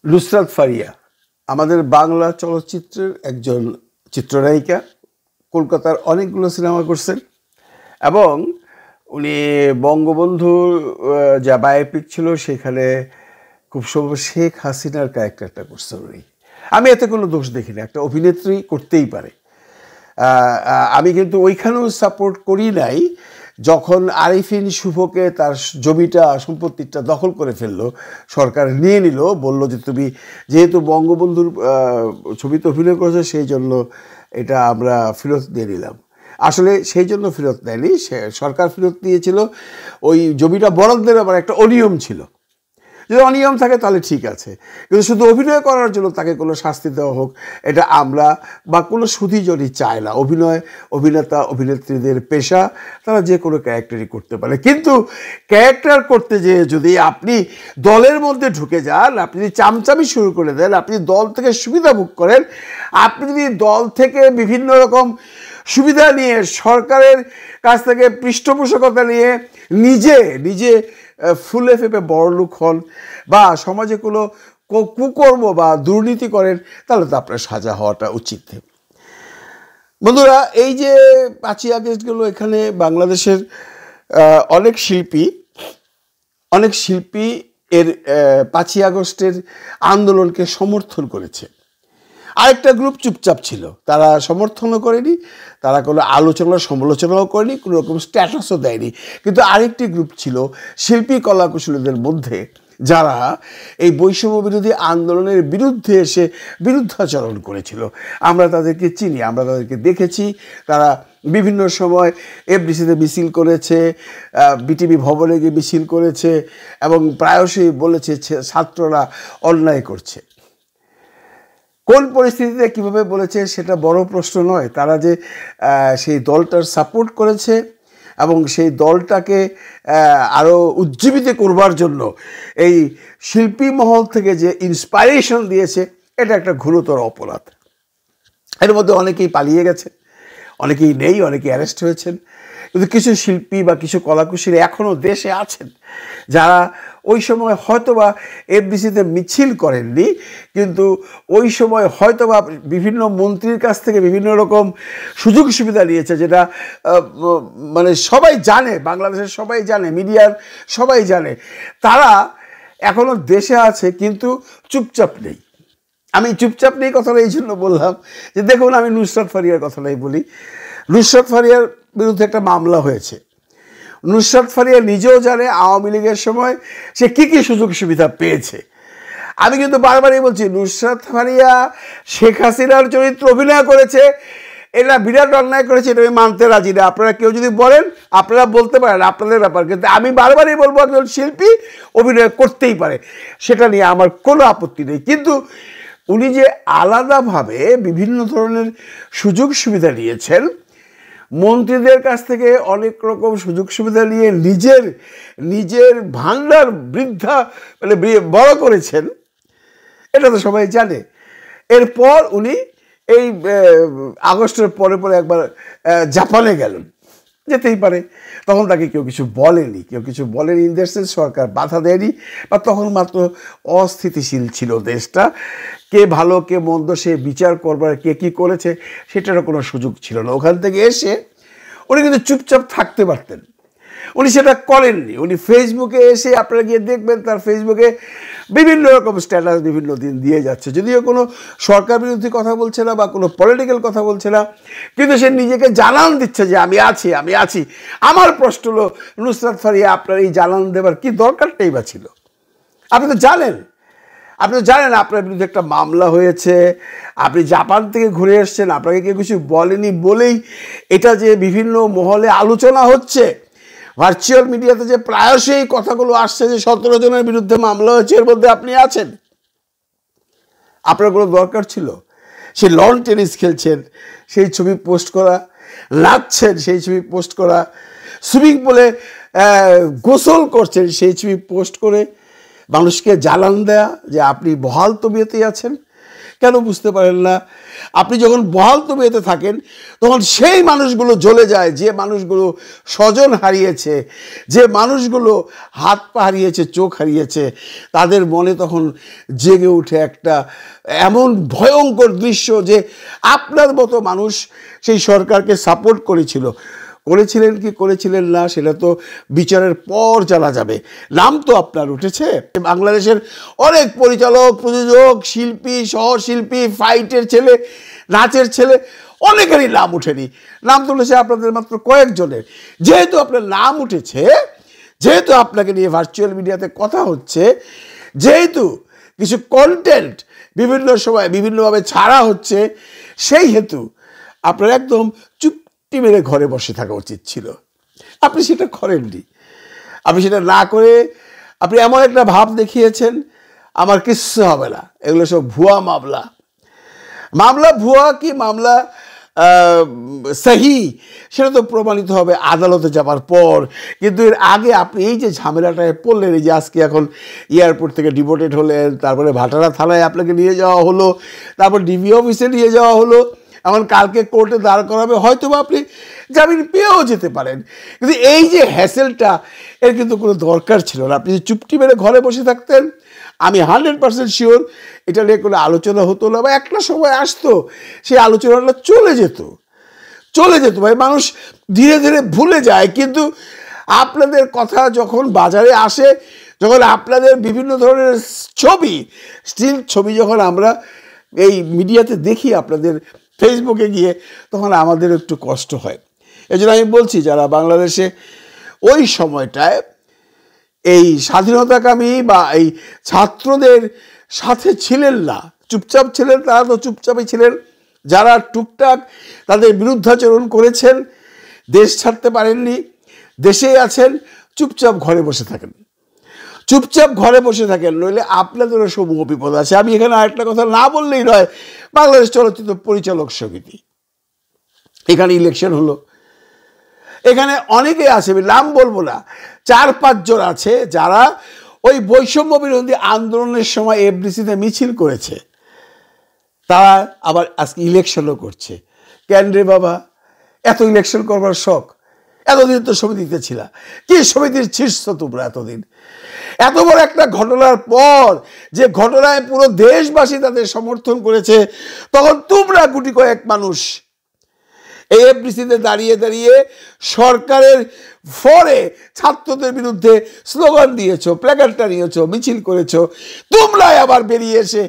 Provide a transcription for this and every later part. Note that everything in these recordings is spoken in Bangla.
নুসরাত ফারিয়া আমাদের বাংলা চলচ্চিত্রের একজন চিত্রনায়িকা। কলকাতার অনেকগুলো সিনেমা করছেন এবং উনি বঙ্গবন্ধুর যা বায়োপিক ছিল সেখানে খুব সম্ভব শেখ হাসিনার ক্যারেক্টারটা করছেন উনি। আমি এতে কোনো দোষ দেখি না, একটা অভিনেত্রী করতেই পারে। আমি কিন্তু ওইখানেও সাপোর্ট করি নাই যখন আরিফিন শুভকে তার জমিটা সম্পত্তিটা দখল করে ফেললো, সরকার নিয়ে নিল, বলল যে তুমি যেহেতু বঙ্গবন্ধুর ছবিতে অভিনয় করেছো সেই জন্য এটা আমরা ফেরত দিয়ে নিলাম। আসলে সেই জন্য ফেরত নেয়নি, সরকার ফেরত দিয়েছিল ওই জমিটা বরাদ্দের আবার একটা অনিয়ম ছিল। যদি অনিয়ম থাকে তাহলে ঠিক আছে, কিন্তু শুধু অভিনয় করার জন্য তাকে কোনো শাস্তি দেওয়া হোক এটা আমরা বা কোনো সুধীজনই চায় না। অভিনেতা অভিনেত্রীদের পেশা, তারা যে কোনো ক্যারেক্টারই করতে পারে, কিন্তু ক্যারেক্টার করতে যেয়ে যদি আপনি দলের মধ্যে ঢুকে যান, আপনি যদি চামচামি শুরু করে দেন, আপনি দল থেকে সুবিধা ভোগ করেন, আপনি যদি দল থেকে বিভিন্ন রকম সুবিধা নিয়ে সরকারের কাছ থেকে পৃষ্ঠপোষকতা নিয়ে নিজে ফুলে ফেপে বড়লোক হন বা সমাজে কোনো কুকর্ম বা দুর্নীতি করেন, তাহলে তো আপনার সাজা হওয়াটা উচিত। বন্ধুরা, এই যে 5ই আগস্ট গেল, এখানে বাংলাদেশের অনেক শিল্পী এর 5ই আগস্টের আন্দোলনকে সমর্থন করেছে। আরেকটা গ্রুপ চুপচাপ ছিল, তারা সমর্থনও করেনি, তারা কোনো সমালোচনাও করেনি, কোনো রকম স্ট্যাটাসও দেয়নি। কিন্তু আরেকটি গ্রুপ ছিল শিল্পী কলাকুশলীদের মধ্যে যারা এই বৈষম্য বিরোধী আন্দোলনের বিরুদ্ধে এসে বিরুদ্ধাচরণ করেছিল। আমরা তাদেরকে চিনি, আমরা তাদেরকে দেখেছি। তারা বিভিন্ন সময় এফডিসিতে মিছিল করেছে, বিটিভি ভবনে গিয়ে মিছিল করেছে এবং প্রায়শই বলেছে ছাত্ররা অন্যায় করছে। কোন পরিস্থিতিতে কিভাবে বলেছে সেটা বড় প্রশ্ন নয়, তারা যে সেই দলটার সাপোর্ট করেছে এবং সেই দলটাকে আরও উজ্জীবিত করবার জন্য এই শিল্পী মহল থেকে যে ইন্সপাইরেশন দিয়েছে, এটা একটা ঘোরতর অপরাধ। এর মধ্যে অনেকেই পালিয়ে গেছে, অনেকেই নেই, অনেকেই অ্যারেস্ট হয়েছেন, কিন্তু কিছু শিল্পী বা কিছু কলাকুশলী এখনও দেশে আছেন যারা ওই সময় হয়তোবা এফডিসিতে মিছিল করেননি, কিন্তু ওই সময় হয়তোবা বিভিন্ন মন্ত্রীর কাছ থেকে বিভিন্ন রকম সুযোগ সুবিধা নিয়েছে, যেটা মানে সবাই জানে, বাংলাদেশের সবাই জানে, মিডিয়ার সবাই জানে। তারা এখনও দেশে আছে কিন্তু চুপচাপ নেই। আমি চুপচাপ নেই কথাটা এই জন্য বললাম যে দেখুন, আমি নুসরাত ফারিয়ার কথাটাই বলি। নুসরাত ফারিয়ার বিরুদ্ধে একটা মামলা হয়েছে। নুসরাত ফারিয়া নিজেও জানে আওয়ামী লীগের সময় সে কী সুযোগ সুবিধা পেয়েছে। আমি কিন্তু বারবারই বলছি, নুসরাত ফারিয়া শেখ হাসিনার চরিত্র অভিনয় করেছে, এটা বিরাট অন্যায় করেছে, এটা আমি মানতে রাজি না। আপনারা কেউ যদি বলেন, আপনারা বলতে পারেন, আপনাদের ব্যাপার, কিন্তু আমি বারবারই বলবো একজন শিল্পী অভিনয় করতেই পারে, সেটা নিয়ে আমার কোনো আপত্তি নেই। কিন্তু উনি যে আলাদাভাবে বিভিন্ন ধরনের সুযোগ সুবিধা নিয়েছেন, মন্ত্রীদের কাছ থেকে অনেক রকম সুযোগ সুবিধা নিয়ে নিজের ভান্ডার বড় করেছেন, এটা তো সবাই জানে। এরপর উনি এই আগস্টের পরে একবার জাপানে গেলেন, যেতেই পারে, তখন তাকে কেউ কিছু বলেনি, ইন দ্য সেন্স সরকার বাধা দেয়নি, বা তখন মাত্র অস্থিতিশীল ছিল দেশটা, কে ভালো কে মন্দ সে বিচার করবার, কে কী করেছে সেটারও কোনো সুযোগ ছিল না। ওখান থেকে এসে উনি কিন্তু চুপচাপ থাকতে পারতেন, উনি সেটা করেননি। উনি ফেসবুকে এসে, আপনারা গিয়ে দেখবেন তার ফেসবুকে বিভিন্ন রকম স্ট্যাটাস বিভিন্ন দিন দিয়ে যাচ্ছে, যদিও কোনো সরকার বিরোধী কথা বলছে না বা কোনো পলিটিক্যাল কথা বলছে না, কিন্তু সে নিজেকে জানান দিচ্ছে যে আমি আছি। আমার প্রশ্ন হলো, নুসরাত ফারিয়া, আপনার এই জানান দেবার কি দরকারটাই বা ছিল? আপনি তো জানেন আপনার বিরুদ্ধে একটা মামলা হয়েছে, আপনি জাপান থেকে ঘুরে এসছেন, আপনাকে কেউ কিছু বলেনি বলেই এটা যে বিভিন্ন মহলে আলোচনা হচ্ছে, ভার্চুয়াল মিডিয়াতে যে প্রায়শই এই কথাগুলো আসছে যে 17 জনের বিরুদ্ধে মামলা হয়েছে, এর মধ্যে আপনি আছেন। আপনার কোনো দরকার ছিল? সে লন টেনিস খেলছেন সেই ছবি পোস্ট করা, নাচছেন সেই ছবি পোস্ট করা, সুইমিং পুলে গোসল করছেন সেই ছবি পোস্ট করে মানুষকে জানান দেয়া যে আপনি বহাল তবিয়তেই আছেন? কেন বুঝতে পারেন না? আপনি যখন বহাল তবিয়তে থাকেন তখন সেই মানুষগুলো জ্বলে যায়, যে মানুষগুলো স্বজন হারিয়েছে, যে মানুষগুলো হাত পা হারিয়েছে, চোখ হারিয়েছে, তাদের মনে তখন জেগে উঠে একটা এমন ভয়ঙ্কর দৃশ্য যে আপনার মতো মানুষ সেই সরকারকে সাপোর্ট করেছিলেন কি করেছিলেন না সেটা তো বিচারের পর জানা যাবে। নাম তো আপনার উঠেছে, বাংলাদেশের অনেক পরিচালক, প্রযোজক, শিল্পী, সহশিল্পী, ফাইটের ছেলে, নাচের ছেলে, অনেকেরই নাম উঠেনি। নাম তুলেছে আপনাদের মাত্র কয়েকজনের। যেহেতু আপনার নাম উঠেছে, যেহেতু আপনাকে নিয়ে ভার্চুয়াল মিডিয়াতে কথা হচ্ছে, যেহেতু কিছু কন্টেন্ট বিভিন্ন সময় বিভিন্নভাবে ছাড়া হচ্ছে, সেই হেতু আপনার একদম চুপটি মেরে ঘরে বসে থাকা উচিত ছিল। আপনি সেটা করেননি। আপনি সেটা না করে আপনি এমন একটা ভাব দেখিয়েছেন, আমার কিচ্ছু হবে না, এগুলো সব ভুয়া মামলা। মামলা ভুয়া কি মামলা সহি সেটা তো প্রমাণিত হবে আদালতে যাবার পর। কিন্তু এর আগে আপনি এই যে ঝামেলাটায় পড়লেন, এই যে আজকে এখন এয়ারপোর্ট থেকে ডিপোর্টেড হলেন, তারপরে ভাটারা থানায় আপনাকে নিয়ে যাওয়া হলো, তারপর ডিবি অফিসে নিয়ে যাওয়া হলো, এমন কালকে কোর্টে দাঁড় করাবে, হয়তো বা আপনি জামিন পেয়েও যেতে পারেন। কিন্তু এই যে হ্যাসেলটা, এর কিন্তু কোনো দরকার ছিল না। আপনি যদি চুপটি মেরে ঘরে বসে থাকতেন, আমি 100% শিওর এটা নিয়ে কোনো আলোচনা হতো না, বা একটা সময় আসতো সেই আলোচনাটা চলে যেত ভাই। মানুষ ধীরে ধীরে ভুলে যায়। কিন্তু আপনাদের কথা যখন বাজারে আসে, যখন আপনাদের বিভিন্ন ধরনের ছবি, স্টিল ছবি যখন আমরা এই মিডিয়াতে দেখি, আপনাদের ফেসবুকে গিয়ে, তখন আমাদের একটু কষ্ট হয়। এই জন্য আমি বলছি, যারা বাংলাদেশে ওই সময়টায় এই স্বাধীনতাকামী বা এই ছাত্রদের সাথে ছিলেন না, চুপচাপ ছিলেন, তারা তো চুপচাপই ছিলেন। যারা টুকটাক তাদের বিরুদ্ধাচরণ করেছেন, দেশ ছাড়তে পারেননি, দেশেই আছেন, চুপচাপ ঘরে বসে থাকেন, নইলে আপনাদেরও সমূহ বিপদ আছে। আমি এখানে আরেকটা কথা না বললেই নয়, বাংলাদেশ চলচ্চিত্র পরিচালক সমিতি, এখানে ইলেকশন হলো, এখানে অনেকে আছে, আমি নাম বলবো না, 4-5 জন আছে যারা ওই বৈষম্য বিরোধী আন্দোলনের সময় এফডিসিতে মিছিল করেছে, তারা আবার আজকে ইলেকশনও করছে। কেন রে বাবা, এত ইলেকশন করবার শখ? এতদিন তো সমিতিতে ছিল, কি সমিতির শীর্ষ তোমরা এতদিন? এত বড় একটা ঘটনার পর, যে ঘটনায় পুরো দেশবাসী তাদের সমর্থন করেছে, তখন তোমরা গুটি কয়েক মানুষ এই এফডিসিতে দাঁড়িয়ে দাঁড়িয়ে সরকারের ফরে ছাত্রদের বিরুদ্ধে স্লোগান দিয়েছ, প্ল্যাকার্ড টানিয়েছ, মিছিল করেছ। তোমরাই আবার বেরিয়ে এসে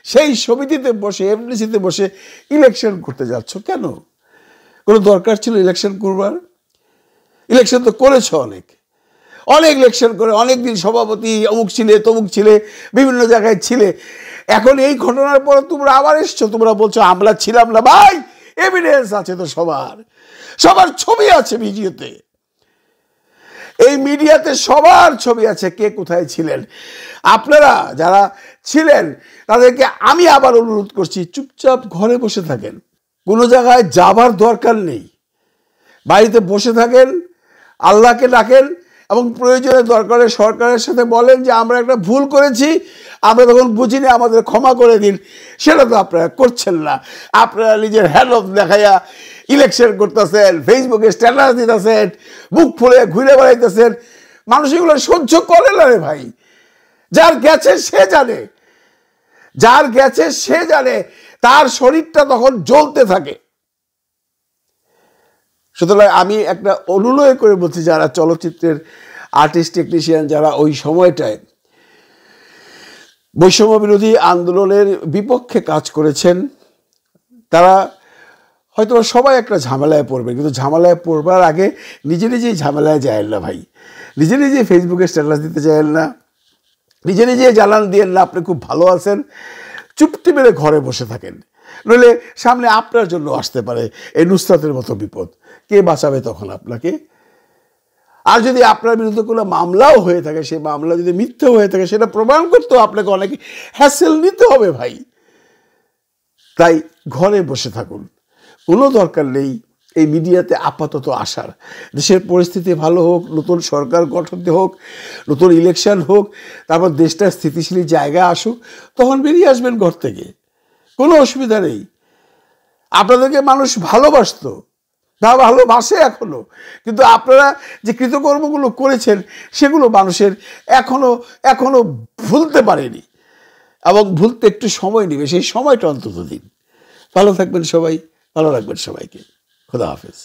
সেই সমিতিতে বসে, এফডিসিতে বসে ইলেকশন করতে যাচ্ছ কেন? কোনো দরকার ছিল ইলেকশন করবার? ইলেকশন তো করেছ, অনেক ইলেকশন করে, অনেক দিন সভাপতি অমুক ছিলে, তমুক ছিলে, বিভিন্ন জায়গায় ছিলে। এখন এই ঘটনার পর তোমরা আবার এসছো, তোমরা বলছো আমরা ছিলাম না। ভাই, এভিডেন্স আছে তো, সবার ছবি আছে ভিডিওতে, এই মিডিয়াতে সবার ছবি আছে, কে কোথায় ছিলেন। আপনারা যারা ছিলেন তাদেরকে আমি আবার অনুরোধ করছি, চুপচাপ ঘরে বসে থাকেন, কোনো জায়গায় যাবার দরকার নেই, বাড়িতে বসে থাকেন, আল্লাহকে ডাকেন, এবং প্রয়োজনে দরকারে সরকারের সাথে বলেন যে আমরা একটা ভুল করেছি, আমরা তখন বুঝিনি, আমাদের ক্ষমা করে দিন। সেটা তো আপনারা করছেন না। আপনারা নিজের হ্যান্ড দেখাইয়া ইলেকশন করতেছেন, ফেসবুকে স্ট্যাটাস দিতেছেন, বুক ফুলে ঘুরে বেড়াইতেছেন। মানুষ এগুলো সহ্য করে না রে ভাই। যার গেছে সে জানে, তার শরীরটা তখন জ্বলতে থাকে। সুতরাং আমি একটা অনুনয় করে বলছি, যারা চলচ্চিত্রের আর্টিস্ট, টেকনিশিয়ান, যারা ওই সময়টায় বৈষম্য বিরোধী আন্দোলনের বিপক্ষে কাজ করেছেন, তারা হয়তো সবাই একটা ঝামেলায় পড়বে, কিন্তু ঝামেলায় পড়বার আগে নিজেই ঝামেলায় যায় না ভাই। নিজেই ফেসবুকে স্ট্যাটাস দিতে চাইেন না, নিজেই জানান দিয়েন না আপনি খুব ভালো আছেন। চুপটি মেরে ঘরে বসে থাকেন, নইলে সামনে আপনার জন্য আসতে পারে এই নুসরাতের মতো বিপদ। কে বাঁচাবে তখন আপনাকে? আর যদি আপনার বিরুদ্ধে কোনো মামলাও হয়ে থাকে, সেই মামলা যদি মিথ্যে হয়ে থাকে, সেটা প্রমাণ করতেও আপনাকে অনেক হ্যাসেল নিতে হবে ভাই। তাই ঘরে বসে থাকুন, কোনো দরকার নেই এই মিডিয়াতে আপাতত আসার। দেশের পরিস্থিতি ভালো হোক, নতুন সরকার গঠন হোক, নতুন ইলেকশন হোক, তারপর দেশটা স্থিতিশীল জায়গা আসুক, তখন বেরিয়ে আসবেন ঘর থেকে। কোনো অসুবিধা নেই। আপনাদেরকে মানুষ ভালোবাসতো, না ভালোবাসে এখনো, কিন্তু আপনারা যে কৃতকর্মগুলো করেছেন সেগুলো মানুষের এখনো ভুলতে পারেনি, এবং ভুলতে একটু সময় নেবে। সেই সময়টা অন্তত দিন। ভালো থাকবেন সবাই, ভালো রাখবেন সবাইকে। খোদা হাফেজ।